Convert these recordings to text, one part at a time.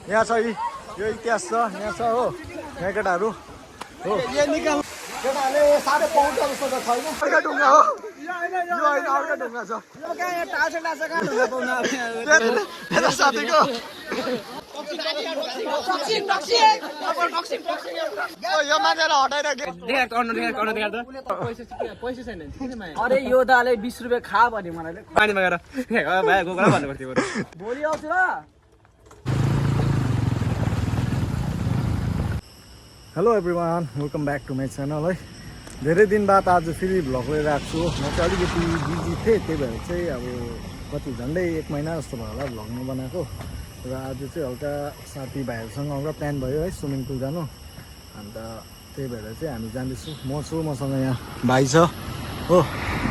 यहाँ छ यो इतिहास छ यहाँ छ हो यहाँ केटाहरू हो केटाहरूले साह्रै पाउँछ जस्तो त छैन अर्का ढुङ्गा हो यो होइन अर्का ढुङ्गा छ साथीको यो मान्छेलाई हटाइराख्यो अरे यो दाले 20 रुपियाँ खा भने मलाई पानीमा गएर भाइ गोगरा भन्नु पर्थ्यो भोलि आउँछु ल। Hello everyone welcome back to my channel है धेरै दिन बाद आज फेरि भ्लग लिएर आएको छु म चाहिँ अलिकति बिजी थिएँ त्यही भएर चाहिँ अब कति झन्डै 1 महिना जस्तो भयो होला भ्लग नबनाएको र आज चाहिँ हल्का साथीभाइहरूसँग एउटा प्लान भयो है स्विमिङ पुल जानु अन्त त्यही भएर चाहिँ हामी जाँदैछु म छु मसँग यहाँ भाइ छ हो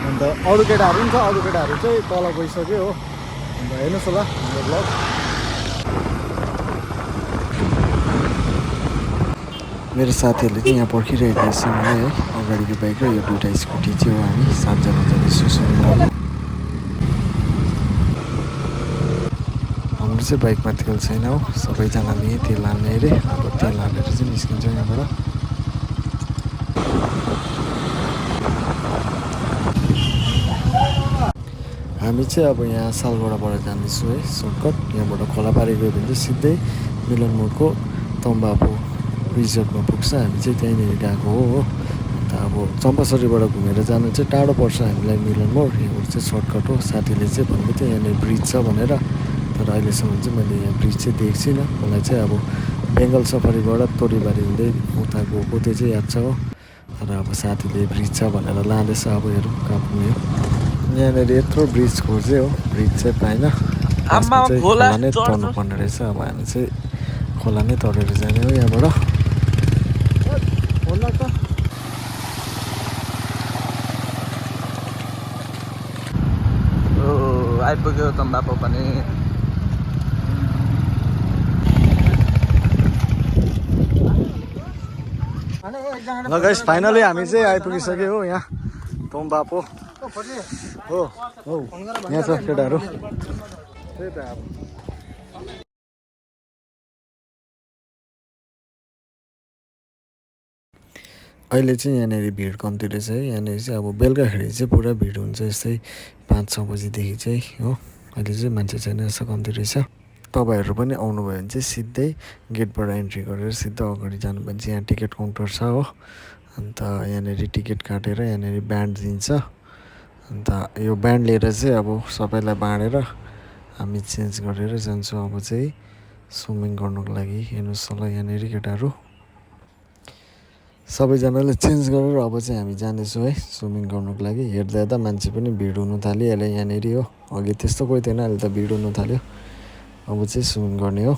अन्त अरू केटाहरू पनि छ अरू केटाहरू चाहिँ तल गइसक्यो हो अन्त हेर्नुहोस् होला हाम्रो भ्लग मेरो साथीहरूले चाहिँ यहाँ पर्खिरहेको रहेछ मलाई है अगाडिको बाइक र यो दुइटा स्कुटी चाहिँ हो हामी 7 जना जाँदैछौँ स्विमिङ पुल हाम्रो चाहिँ बाइकमा तेल छैन हो सबैजनाले तेल हाल्ने अरे अब तेल हालेर चाहिँ निस्किन्छ यहाँबाट हामी चाहिँ अब यहाँ सालगढाबाट जाँदैछौँ है सर्टकट यहाँबाट खोलापारी गयो भने चाहिँ सिधै मिलन मोडको तम्बापु रिजोर्टमा पुग्छ हामी चाहिँ त्यहीँनिर गएको हो अन्त अब चम्पासरीबाट घुमेर जानु चाहिँ टाढो पर्छ हामीलाई मिलन मोड यहाँबाट चाहिँ सर्टकट हो साथीले चाहिँ भन्दै थियो यहाँनिर ब्रिज छ भनेर तर अहिलेसम्म चाहिँ मैले यहाँ ब्रिज चाहिँ देखेको छुइनँ मलाई चाहिँ अब बेङ्गल सफारीबाट तोरीबारी हुँदै उता गएको त्यो चाहिँ याद छ हो तर अब साथीले ब्रिज छ भनेर लाँदैछ अब हेरौँ कहाँ पुग्ने हो यहाँनिर यत्रो ब्रिज खोज्यो हो ब्रिज चाहिँ पाएन खोला नै तर्नु पर्ने रहेछ अब हामी चाहिँ खोला नै तरेर जाने हो यहाँबाट आइपुग्यो तम्बाकु पनि ल गाइस फाइनली हामी चाहिँ आइपुगिसक्यो हो यहाँ तम्बाकु हो हो यहाँ छ केटाहरू त्यही त अब अहिले चाहिँ यहाँनिर भिड कम्ती रहेछ है यहाँनिर चाहिँ अब बेलुकाखेरि चाहिँ पुरा भिड हुन्छ यस्तै 5-6 बजीदेखि चाहिँ हो अहिले चाहिँ मान्छे छैन यसो कम्ती रहेछ तपाईँहरू पनि आउनुभयो भने चाहिँ सिधै गेटबाट एन्ट्री गरेर सिधै अगाडि जानु भने चाहिँ यहाँ टिकट काउन्टर छ हो अन्त यहाँनिर टिकट काटेर यहाँनिर ब्यान्ड दिन्छ अन्त यो ब्यान्ड लिएर चाहिँ अब सबैलाई बाँडेर हामी चेन्ज गरेर जान्छौँ अब चाहिँ स्विमिङ गर्नुको लागि हेर्नुहोस् होला यहाँनिर केटाहरू सबैजनाले चेन्ज गरेर अब चाहिँ हामी जाँदैछौँ है स्विमिङ गर्नुको लागि हेर्दा हेर्दा मान्छे पनि भिड हुनु थालिहाल्यो यहाँनिर हो अघि त्यस्तो कोही थिएन अहिले त भिड हुनु थाल्यो अब चाहिँ स्विमिङ गर्ने हो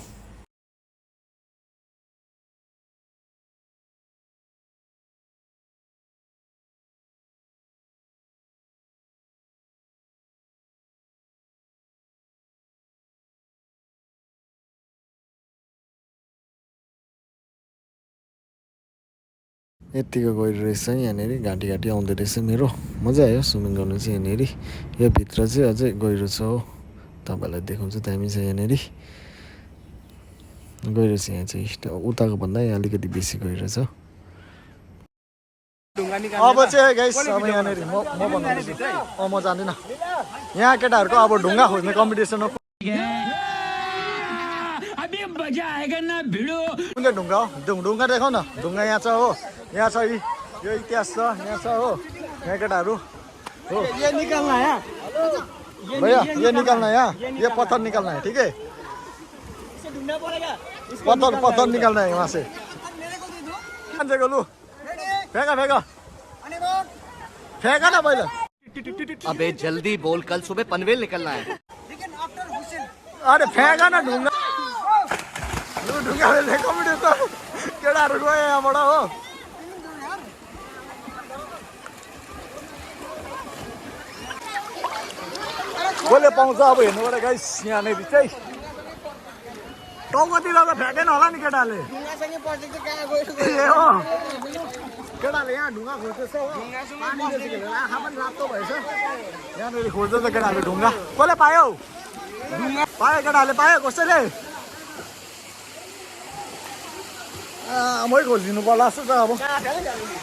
यत्तिको गएर रहेछ यहाँनिर घाँटी घाँटी आउँदो रहेछ मेरो मजा आयो स्विमिङ गर्नु चाहिँ यहाँनिर यो भित्र चाहिँ अझै गहिरो छ हो तपाईँलाई देखाउँछु दामी छ यहाँनिर गहिरो छ यहाँ चाहिँ उताको भन्दा यहाँ अलिकति बेसी गहिरो छ अब चाहिँ गाइस अब यहाँनिर म भन्दैछु म जान्दिनँ यहाँ केटाहरूको अब ढुङ्गा खोज्ने कम्पिटिसन हो कुन चाहिँ ढुङ्गा हो ढुङ्गा देखाउ न ढुङ्गा यहाँ छ हो यहाँ छ यो इतिहास छ यहाँ छ हो यहाँ केटाहरू हो ये निकाल्ना है भैया ये निकाल्ना है ये पत्थर निकाल्ना है ठीक है पत्थर निकाल्ना है वहाँ से मान्छेको लु फेंका फेंका फेंका ना पहिला अबे जल्दी बोल कल सुबह पनवेल निकलना है अरे फेंका ना ढुङ्गा लु ढुङ्गा खेल्ने कम्पिटिसन केटाहरू गयो यहाँबाट हो कसले पाउँछ अब हेर्नुबाट गाइस यहाँनिर चाहिँ टाउकोतिर त फ्याँकेन होला नि केटाले ए हो केटाले यहाँ ढुङ्गा खोज्दैछ हो आँखा पनि रातो भएछ यहाँनिर खोज्दैछ केटाले ढुङ्गा कसले पायो पायो केटाले पायो कसैले मै खोलिदिनु पर्ला जस्तो छ अब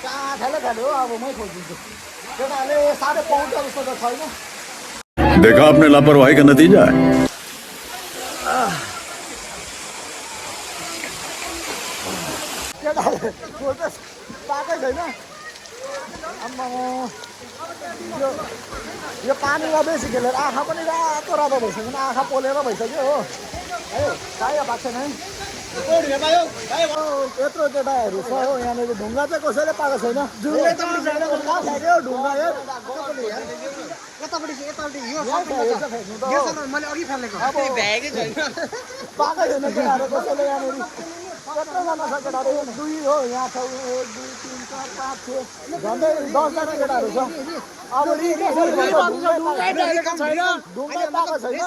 कहाँ ठेले हो अब मै खोलिदिन्छु केटाहरूले साह्रै पाउँछ जस्तो त छैन देखा आपने लापरवाही का नतीजा है केटाहरूले खोल्छ पाएकै छैन आम्मा यो पानीमा बेसी खेलेर आँखा पनि रातो रातो भइसक्यो आँखा पोलेर भइसक्यो हो है चाहियो भएको छैन यत्रो केटाहरू छ हो यहाँनिर ढुङ्गा चाहिँ कसैले पाएको छैन कहाँ फ्याँक्यो ढुङ्गा पाएकै छैन केटाहरू कसैले यहाँनिर कत्रोजना छ केटाहरू दुई हो यहाँ छ 1 2 3 4 5 6 झन्डै 10जना केटाहरू छ अब ढुङ्गा पाएको छैन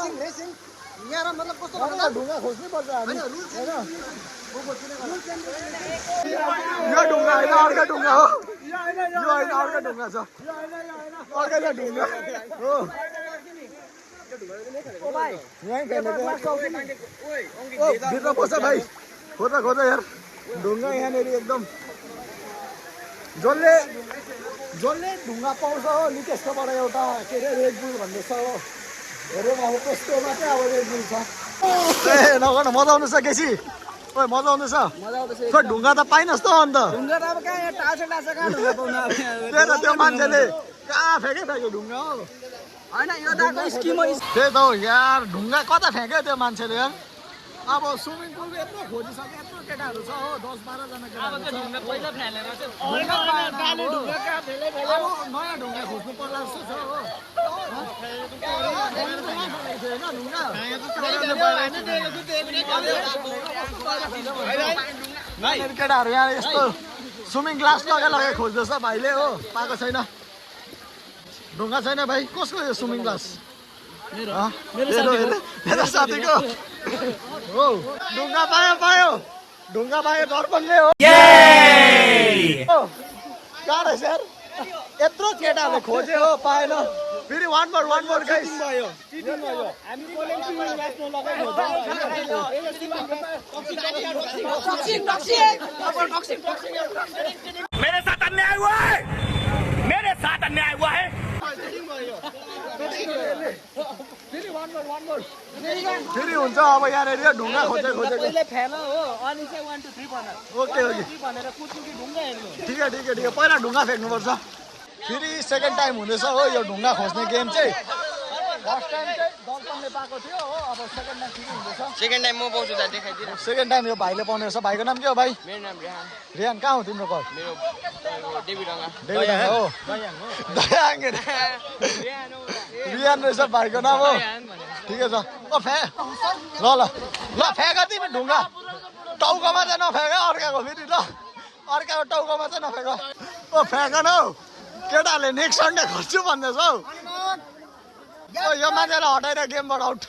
ढुङ्गा खोज्नै पर्छ हामी यो ढुङ्गा होइन अर्को ढुङ्गा हो यो होइन अर्को ढुङ्गा छ अर्को ढुङ्गा हो भित्र पस्छ भाइ खोजा यार ढुङ्गा यहाँनिर एकदम जसले ढुङ्गा पाउँछ हो नितेशकोबाट एउटा के अरे रेड बुल भन्ने छ हो हेरौँ अब त्यस्तोमा चाहिँ अब रेड बुल छ ए नगर्नु मजा आउँदैछ केसी ओइ मजा आउँदैछ खै ढुङ्गा त पाइनस् त अन्त त्यो मान्छेले कहाँ फ्याँक्यो ढुङ्गा हो त्यही त हो यार ढुङ्गा कता फ्याँक्यो त्यो मान्छेले यार अब स्विमिङ पुल यत्रो खोजिसक्यो यत्रो केटाहरू छ हो 10-12 जना केटाहरू नयाँ ढुङ्गा खोज्नु पर्ला जस्तो छ हो केटाहरू यहाँ यस्तो स्विमिङ क्लास लगाइ खोज्दैछ भाइले हो पाएको छैन ढुङ्गा छैन भाइ कसको यो स्विमिङ क्लास मेरो साथीको हो ढुङ्गा पायो दर्पणले हो गाह्रो सर यत्रो केटाहरूले खोजे हो पाएन फेरि वान मोर गाइस मेरे साथ अन्याय हुआ है फेरि हुन्छ अब यहाँनिर ढुङ्गा खोजेको ओके ठिक है पहिला ढुङ्गा फ्याँक्नुपर्छ फेरि सेकेन्ड टाइम हुँदैछ हो यो ढुङ्गा खोज्ने गेम चाहिँ फर्स्ट टाइम चाहिँ दर्पणले पाएको थियो हो अब सेकेन्ड टाइम फेरि हुँदैछ सेकेन्ड टाइम म पाउँछु दाइ देखाइदिनु सेकेन्ड टाइम यो भाइले पाउने रहेछ भाइको नाम के हो भाइ मेरो नाम रेहान कहाँ हो तिम्रो घर मेरो डेभिडङ्गा हो दयाङ रियान रहेछ भाइको नाम हो ठिकै छ ल फ्याँक तिमी ढुङ्गा टाउकोमा चाहिँ नफ्याँक अर्काको फेरि ल अर्काको टाउकोमा चाहिँ नफ्याँक फ्याँक न हौ केटाहरूले नेक्स्ट सन्डे खोज्छु भन्दैछ हौ यो मान्छेलाई हटाएर गेमबाट आउट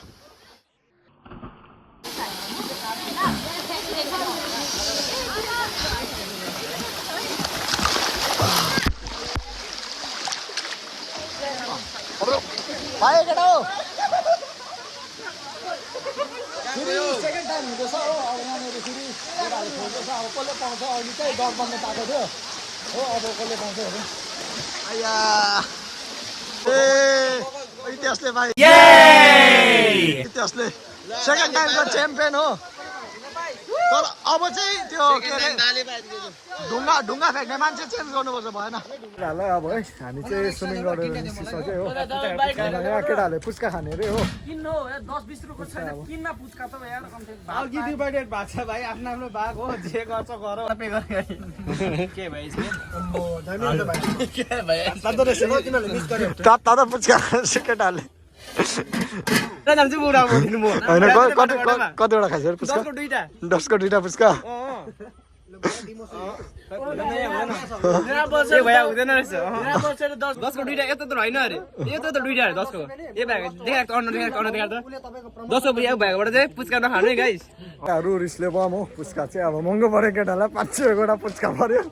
पायो केटा हो फेरि सेकेन्ड टाइम हुँदैछ हो अब यहाँनिर फेरि केटाहरूले खोज्दैछ अब कसले पाउँछ अहिले चाहिँ दर्पणले पाएको थियो हो अब कसले पाउँछ हेरौँ आया इतिहासले भाइ इतिहासले सेकेन्ड टाइमको च्याम्पियन हो तर अब चाहिँ त्यो के अरे ढुङ्गा फ्याँक्ने मान्छे चेन्ज गर्नुपर्छ भएन अब है हामी चाहिँ स्विमिङ गरेर निस्किसक्यो हो यहाँ केटाहरूले पुच्का खाने अरे हो किन्नु 10-20 रुपियाँ छैन किन्न पुच्का त यार अर्की डिभाइडेड भएको छ भाइ आफ्नो आफ्नो भाग हो जे गर्छ गर पे गरे के भाइ तातो पुच्का केटाहरूले कतिवटा खाइस पुच्का 10को 2टा पुच्का हुँदैन रहेछ 10को 2टा यता त होइन अरे यता त 2टा 10को ए भाइ देखाएको अन्डर देखाएको त 10को भाइबाट चाहिँ पुच्का नखानु है गाइस रिसले पाऊँ हो पुच्का चाहिँ अब महँगो पऱ्यो केटालाई 500 वटा पुच्का पऱ्यो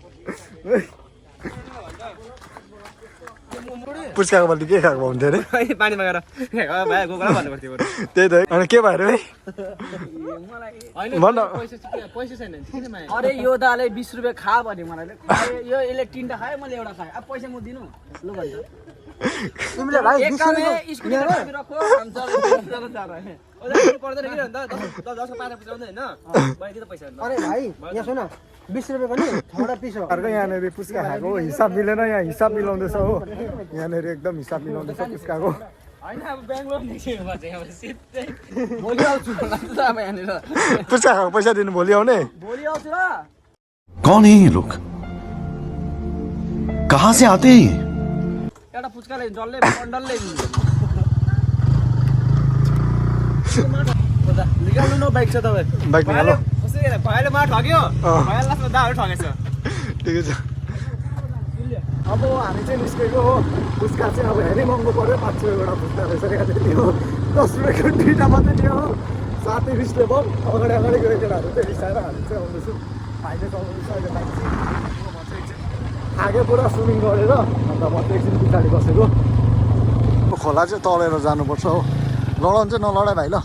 पुच्काको बदली के खाएको हुन्थ्यो अरे पानीमा गएर भाइ गोकरा भन्नु पर्थ्यो बरु। त्यही त अनि के भयो अरे भाइ भन न। पैसा छैन किन माया अरे यो दाले 20 रुपियाँ खा भन्यो मलाई यो यसले 3टा खायो मैले एउटा खाएँ अब पैसा म दिनु लु भन्छ तिमीले भाइ एक काम है स्कुटी में रखो हम चलो जा रहे हैं ओदा पर्दैन किन भन्दा 10 को 5 पुचाउँदै हैन बाइदि त पैसा अरे भाइ यहाँ सुन 20 रुपियाँ पनि थोडा पिस हो अर्को यहाँनिर पुच्का खाएको हो हिसाब मिलेन यहाँ हिसाब मिलाउँदैछ हो यहाँनिर एकदम हिसाब मिलाउँदैछ पुच्काको हैन अब बेंगलोर निस्किनु पर्छ यहाँ सिधै भोलि आउँछु त अब यहाँनिर पुच्का खाएको पैसा दिनु भोलि आउने भोलि आउँछु र कौन है ये लोग कहाँ से आते हैं ये? एउटा पुच्काले जल्लै बन्डलले ओदा निकाल्नु न बाइक छ तपाईँ बाइक निकालो कसै भाइले मा ठग्यो भाइले लास्टमा दाहरू ठगेछ ठिकै छ अब हामी चाहिँ निस्केको हो पुच्का चाहिँ अब हेरी महँगो पऱ्यो 5 रुपियाँ एउटा पुच्का रहेछ यहाँनिर हो 10 रुपियाँको 2टा मात्रै थियो हो 7 20ले भयो अगाडि अगाडि गयो केटाहरू चाहिँ रिसाएर हामी चाहिँ आउँदैछु भाइले चलाउँदैछ अहिले बाइक चाहिँ आगे पुरा स्विमिङ गरेर अन्त म चाहिँ एकछिन पछाडि बसेको खोला चाहिँ तलेर जानुपर्छ हो लडाउनु चाहिँ नलडाइ भाइ ल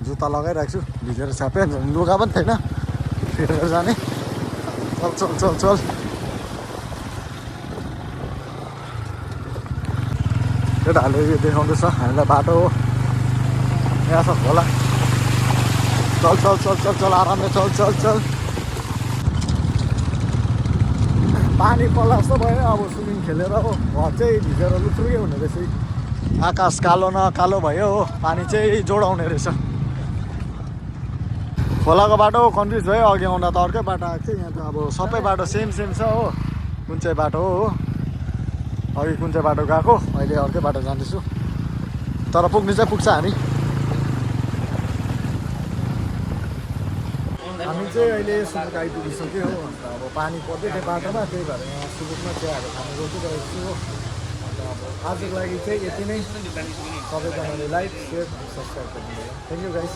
जुत्ता लगाइरहेको छु भिजेर छ्यापे लुगा पनि थिएन फेरेर जाने चल चल चल चल केटाहरूले यो देखाउँदैछ हामीलाई बाटो हो यहाँ छ खोला चल चल चल चल चल आरामले चल चल चल पानी पर्ला जस्तो भयो अब स्विमिङ खेलेर हो घर चाहिँ भिजेर लुत्रुकै हुने रहेछ आकाश कालो न कालो भयो हो पानी चाहिँ जोडाउने रहेछ खोलाको बाटो कन्फ्युज भयो अघि आउँदा त अर्कै बाटो आएको थियो यहाँ त अब सबै बाटो सेम छ हो कुन चाहिँ बाटो हो अघि कुन चाहिँ बाटो गएको अहिले अर्कै बाटो जाँदैछु तर पुग्नु चाहिँ पुग्छ हामी चाहिँ अहिले सुबुक आइपुगिसक्यो हो अन्त अब पानी पर्दै थियो बाटोमा त्यही भएर यहाँ सुबुकमा चियाहरू खानु रोकिरहेको छु हो अन्त अब आजको लागि चाहिँ यति नै सबैजनाले लाइक सेयर सब्सक्राइब गर्नु थ्याङ्क यू गाइस